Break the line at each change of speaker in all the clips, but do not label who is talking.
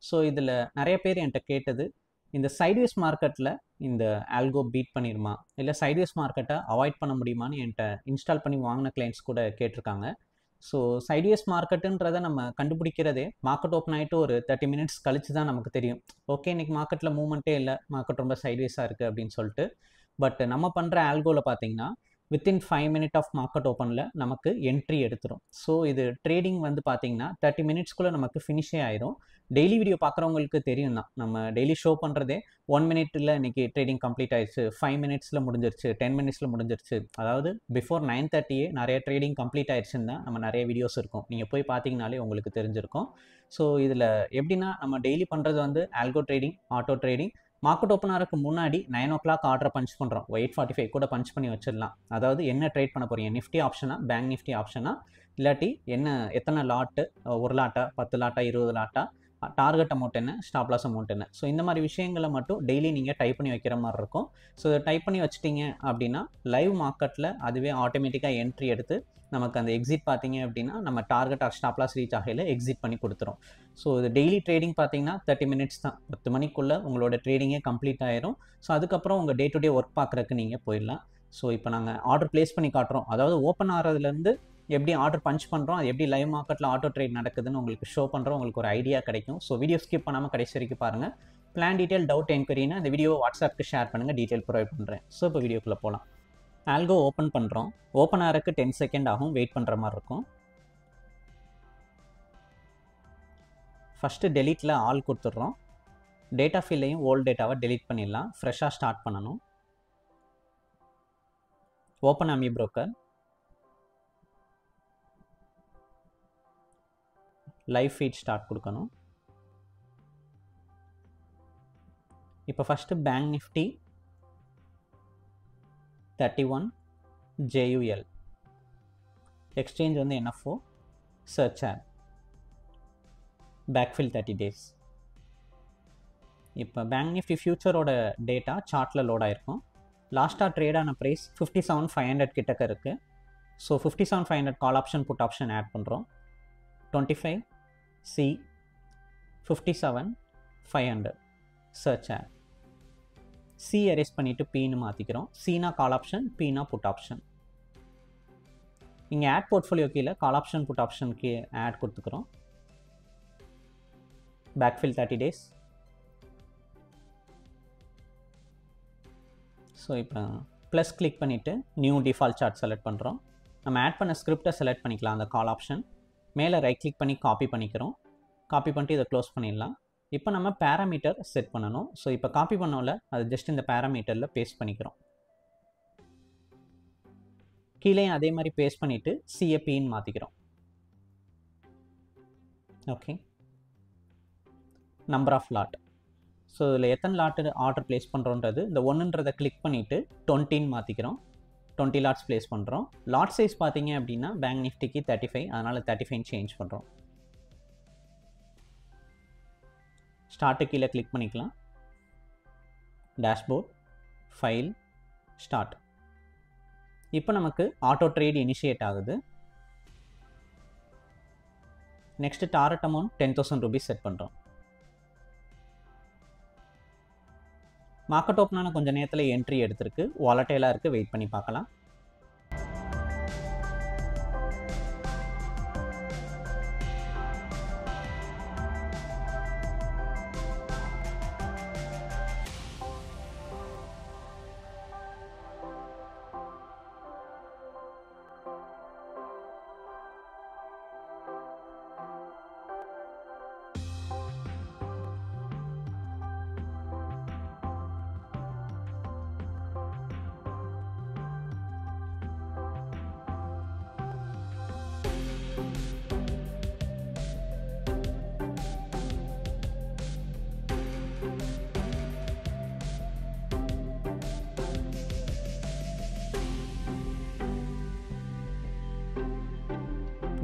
So இதில் நிறைய பேர் என்கிட்ட கேட்டது, இந்த சைட்வேஸ் மார்க்கெட்டில் இந்த ஆல்கோ பீட் பண்ணிடுமா, இல்லை சைட்வேஸ் மார்க்கெட்டை அவாய்ட் பண்ண முடியுமான்னு என்கிட்ட இன்ஸ்டால் பண்ணி வாங்கின கிளைண்ட்ஸ் கூட கேட்டிருக்காங்க. ஸோ சைட்வேஸ் மார்க்கெட்டுன்றதை நம்ம கண்டுபிடிக்கிறதே மார்க்கெட் ஓப்பன் ஆகிட்டு ஒரு 30 மினிட்ஸ் கழிச்சு தான் நமக்கு தெரியும். ஓகே, இன்னைக்கு மார்க்கெட்டில் மூவ்மெண்ட்டே இல்லை, மார்க்கெட் ரொம்ப சைட்வேஸாக இருக்குது அப்படின்னு சொல்லிட்டு. பட் நம்ம பண்ணுற ஆல்கோவில் பார்த்தீங்கன்னா வித்தின் 5 மினிட் ஆஃப் மார்க்கெட் ஓப்பனில் நமக்கு என்ட்ரி எடுத்துரும். ஸோ இது ட்ரேடிங் வந்து பார்த்தீங்கன்னா 30 மினிட்ஸ்க்குள்ளே நமக்கு ஃபினிஷே ஆயிரும். டெய்லி வீடியோ பார்க்குறவங்களுக்கு தெரியும் தான், நம்ம டெய்லி ஷோ பண்ணுறதே 1 மினிட்டில் இன்றைக்கி ட்ரேடிங் கம்ப்ளீட் ஆயிடுச்சு, 5 மினிட்ஸில் முடிஞ்சிருச்சு, 10 மினிட்ஸில் முடிஞ்சிருச்சு. அதாவது பிஃபோர் 9:30 நிறைய ட்ரேடிங் கம்ப்ளீட் ஆயிடுச்சுன்னு தான் நம்ம நிறைய வீடியோஸ் இருக்கும், நீங்கள் போய் பார்த்தீங்கனாலே உங்களுக்கு தெரிஞ்சிருக்கும். ஸோ இதில் எப்படின்னா நம்ம டெய்லி பண்ணுறது வந்து algo trading, auto trading. Market open ஆகிறதுக்கு முன்னாடி 9 o'clock ஆர்டரை பஞ்ச் பண்ணுறோம், 8:45 கூட பஞ்ச் பண்ணி வச்சிடலாம். அதாவது என்ன ட்ரேட் பண்ண போகிறீங்க, நிஃப்டி ஆப்ஷனா, பேங்க் நிஃப்டி ஆப்ஷனா, இல்லாட்டி எத்தனை லாட்டு, 1 லாட்டா, 10 லாட்டா, 20 லாட்டா, டார்கெட் அமௌண்ட் என்ன, ஸ்டாப் லாஸ் அமௌண்ட் என்ன. ஸோ இந்த மாதிரி விஷயங்களை மட்டும் டெய்லி நீங்கள் டைப் பண்ணி வைக்கிற மாதிரி இருக்கும். ஸோ இதை டைப் பண்ணி வச்சிட்டிங்க அப்படின்னா லைவ் மார்க்கெட்டில் அதுவே ஆட்டோமேட்டிக்காக என்ட்ரி எடுத்து நமக்கு அந்த எக்ஸிட் பார்த்தீங்க அப்படின்னா நம்ம target or stop loss reach ஆகையில் எக்ஸிட் பண்ணி கொடுத்துரும். ஸோ இது டெய்லி ட்ரேடிங் பார்த்தீங்கன்னா 30 மினிட்ஸ் தான், 10 மணிக்குள்ளே உங்களோட ட்ரேடிங்கே கம்ப்ளீட் ஆயிரும். ஸோ அதுக்கப்புறம் உங்கள் டே டு டே ஒர்க் பார்க்குறதுக்கு நீங்கள் போயிடலாம். ஸோ இப்போ நாங்கள் ஆர்டர் ப்ளேஸ் பண்ணி காட்டுறோம், அதாவது ஓப்பன் ஆகிறதுலேருந்து எப்படி ஆர்டர் பஞ்ச் பண்ணுறோம், அது எப்படி லைவ் மார்க்கெட்டில் ஆட்டோ ட்ரேட் நடக்குதுன்னு உங்களுக்கு ஷோ பண்ணுறோம், உங்களுக்கு ஒரு ஐடியா கிடைக்கும். ஸோ வீடியோ ஸ்கிப் பண்ணாமல் கடைசி வரைக்கும் பாருங்கள். பிளான் டீட்டெயில், டவுட், என்கொயரினா இந்த வீடியோ வாட்ஸ்அப்புக்கு ஷேர் பண்ணுங்கள், டீட்டெயில் ப்ரொவைட் பண்ணுறேன். ஸோ இப்போ வீடியோக்குள்ளே போகலாம். ஆல்கோ ஓப்பன் பண்ணுறோம், ஓப்பன் ஆகிறதுக்கு 10 செகண்ட் ஆகும், வெயிட் பண்ணுற மாதிரி இருக்கும். ஃபஸ்ட்டு டெலீட்டில் ஆல் கொடுத்துட்றோம். டேட்டா ஃபீல்டையும் ஓல்டு டேட்டாவை டெலீட் பண்ணிடலாம், ஃப்ரெஷ்ஷாக ஸ்டார்ட் பண்ணணும். Open AMI broker, live feed start கொடுக்கணும். இப்போ first bank Nifty 31 JUL, exchange வந்து NFO, search add, backfill 30 days. இப்போ பேங்க் நிஃப்டி ஃபியூச்சரோட டேட்டா சார்ட்டில் லோட் ஆகிருக்கும். லாஸ்ட்டாக ட்ரேடான ப்ரைஸ் 57,500 கிட்டக்க இருக்குது. So 57,500 call option put option add பண்ணுறோம். 25 C 57,500 search add. C erase பண்ணிவிட்டு Pன்னு மாற்றிக்கிறோம். Cனா கால் ஆப்ஷன், Pனா புட் ஆப்ஷன். இங்கே ஆட் போர்ட்ஃபோலியோ கீழே கால் ஆப்ஷன் புட் ஆப்ஷனுக்கு ஆட் கொடுத்துக்கிறோம். Backfill 30 days. ஸோ இப்போ ப்ளஸ் கிளிக் பண்ணிவிட்டு நியூ டிஃபால்ட் சார்ட் செலக்ட் பண்ணுறோம். நம்ம ஆட் பண்ண ஸ்கிரிப்டை செலக்ட் பண்ணிக்கலாம், அந்த கால் ஆப்ஷன் மேலே ரைட் கிளிக் பண்ணி காப்பி பண்ணிக்கிறோம். காப்பி பண்ணிட்டு இதை க்ளோஸ் பண்ணிடலாம். இப்போ நம்ம பேராமீட்டர் செட் பண்ணணும். ஸோ இப்போ காப்பி பண்ணோம்ல, அது ஜஸ்ட் இந்த பேராமீட்டரில் பேஸ்ட் பண்ணிக்கிறோம். கீழே அதே மாதிரி பேஸ்ட் பண்ணிவிட்டு CAPன்னு மாற்றிக்கிறோம். Okay, number of lot. So இதில் எத்தனை லாட்டு ஆர்டர் ப்ளேஸ் பண்ணுறோன்றது இந்த 1ன்றதை கிளிக் பண்ணிவிட்டு 20ன்னு மாற்றிக்கிறோம். 20 லாட்ஸ் ப்ளேஸ் பண்ணுறோம். லாட் சைஸ் பார்த்தீங்க அப்படின்னா பேங்க் நிஃப்டிக்கு 35, அதனால் 35 சேஞ்ச் பண்ணுறோம். ஸ்டார்ட்டு கீழே கிளிக் பண்ணிக்கலாம். Dashboard, file, start. இப்போ நமக்கு ஆட்டோ ட்ரேட் இனிஷியேட் ஆகுது. Next target amount 10,000 rupees set பண்ணுறோம். மார்க்கெட் ஓப்பனான கொஞ்சம் நேரத்தில் என்ட்ரி எடுத்திருக்கு, வாலட்டைலாக இருக்குது, வெயிட் பண்ணி பார்க்கலாம்.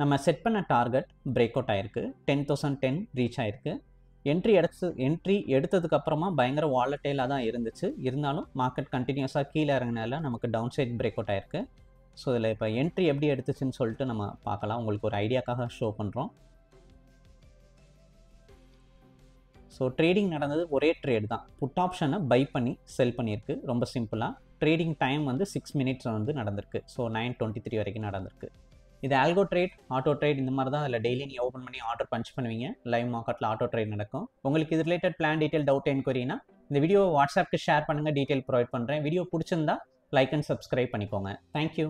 நம்ம செட் பண்ண டார்கெட் பிரேக் அவுட் ஆயிருக்கு, 10,010 ரீச் ஆயிருக்கு. என்ட்ரி எடுத்ததுக்கப்புறமா பயங்கர வாலட்டைலாக தான் இருந்துச்சு, இருந்தாலும் மார்க்கெட் கண்டினியூஸாக கீழே இறங்கினால நமக்கு டவுன் சைட் பிரேக் அவுட் ஆயிருக்கு. ஸோ இதில் இப்போ என்ட்ரி எப்படி எடுத்துச்சுன்னு சொல்லிட்டு நம்ம பார்க்கலாம், உங்களுக்கு ஒரு ஐடியாக்காக ஷோ பண்ணுறோம். ஸோ ட்ரேடிங் நடந்தது ஒரே ட்ரேட் தான். புட் ஆப்ஷனை பை பண்ணி செல் பண்ணியிருக்கு. ரொம்ப சிம்பிளாக. ட்ரேடிங் டைம் வந்து 6 மினிட்ஸ் வந்து நடந்திருக்கு. ஸோ 9:23 வரைக்கும் நடந்திருக்கு. இது ஆல்கோ ட்ரேட், ஆட்டோ ட்ரேட் இந்த மாதிரி தான். அதில் டெய்லி நீங்கள் ஓப்பன் பண்ணி ஆர்டர் பஞ்ச் பண்ணுவீங்க. லைவ் மார்க்கெட்டில் ஆட்டோ ட்ரேட் நடக்கும். உங்களுக்கு இது ரிலேட்டட் பிளான் டீட்டெயில் டவுட் என்கொயரினா இந்த வீடியோ வாட்ஸ்அப்க்கு ஷேர் பண்ணுங்கள், டீட்டெயில் ப்ரொவைட் பண்ணுறேன். வீடியோ பிடிச்சிருந்தா லைக் அண்ட் சப்ஸ்கிரைப் பண்ணிக்கோங்க. தேங்க்யூ.